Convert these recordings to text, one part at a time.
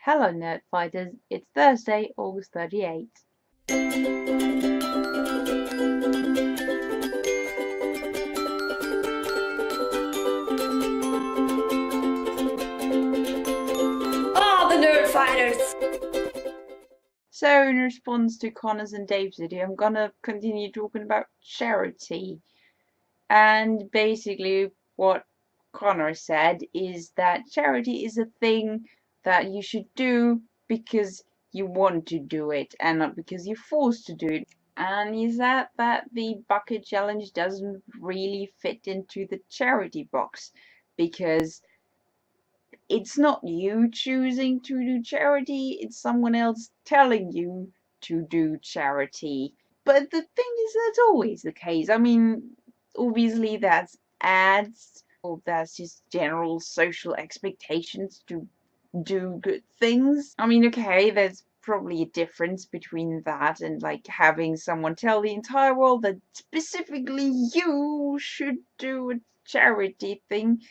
Hello Nerd Fighters, it's Thursday, August 38th. Ah, the Nerd Fighters! So in response to Connor's and Dave's video, I'm gonna continue talking about charity. And basically what Connor said is that charity is a thing that you should do because you want to do it and not because you're forced to do it. And he said that the bucket challenge doesn't really fit into the charity box because it's not you choosing to do charity, it's someone else telling you to do charity. But the thing is, that's always the case. I mean, obviously, that's ads, or that's just general social expectations to do good things. I mean, okay, there's probably a difference between that and like having someone tell the entire world that specifically you should do a charity thing.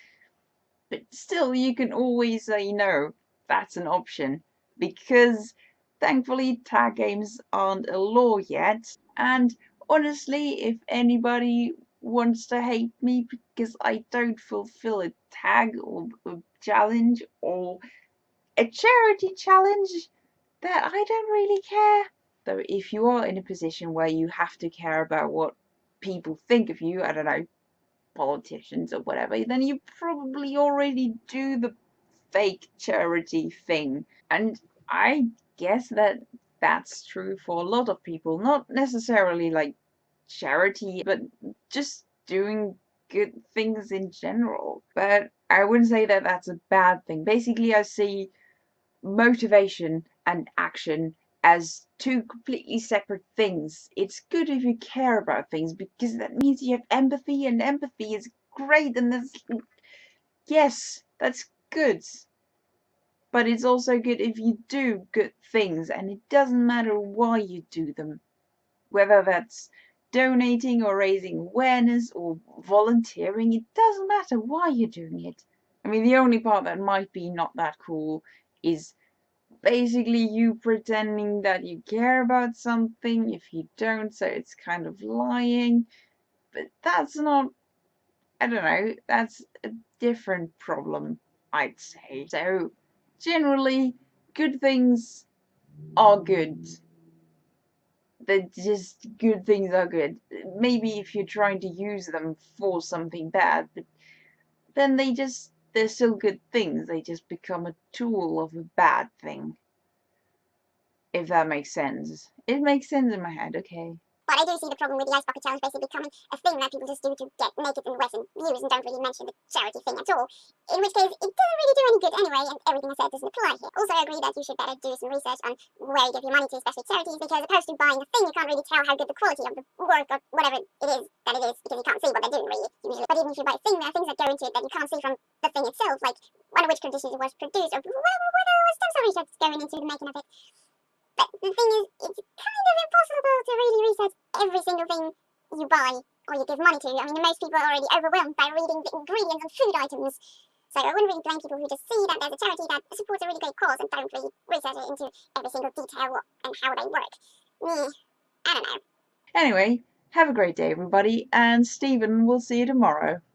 But still, you can always say no. That's an option. Because thankfully, tag games aren't a law yet. And honestly, if anybody wants to hate me because I don't fulfill a tag or a challenge or a charity challenge, that I don't really care. Though if you are in a position where you have to care about what people think of you, I don't know, politicians or whatever, then you probably already do the fake charity thing. And I guess that that's true for a lot of people. Not necessarily like charity, but just doing good things in general. But I wouldn't say that that's a bad thing. Basically, I see motivation and action as two completely separate things. It's good if you care about things because that means you have empathy, and empathy is great, and yes, that's good. But it's also good if you do good things, and it doesn't matter why you do them. Whether that's donating or raising awareness or volunteering, it doesn't matter why you're doing it. I mean, the only part that might be not that cool is basically you pretending that you care about something if you don't, so it's kind of lying. But that's not, I don't know, that's a different problem, I'd say. So, generally, good things are good. They're just good things are good. Maybe if you're trying to use them for something bad, but then they're still good things. They just become a tool of a bad thing. If that makes sense. It makes sense in my head, okay. But I do see the problem with the ice bucket challenge basically becoming a thing that people just do to get naked and wet and views and don't really mention the charity thing at all. In which case, it doesn't really do any good anyway, and everything I said doesn't apply here. Also, I agree that you should better do some research on where you give your money to, especially charities, because opposed to buying a thing, you can't really tell how good the quality of the work or whatever it is that it is, because you can't see what they're doing really, usually. But even if you buy a thing, there are things that go into it that you can't see from the thing itself, like under which conditions it was produced, or whether there was stem cell research going into the making of it. But the thing is, it's kind of impossible to really research every single thing you buy or you give money to. I mean, most people are already overwhelmed by reading the ingredients on food items. So I wouldn't really blame people who just see that there's a charity that supports a really great cause and don't really research it into every single detail and how they work. I don't know. Anyway, have a great day, everybody, and Stephen, we'll see you tomorrow.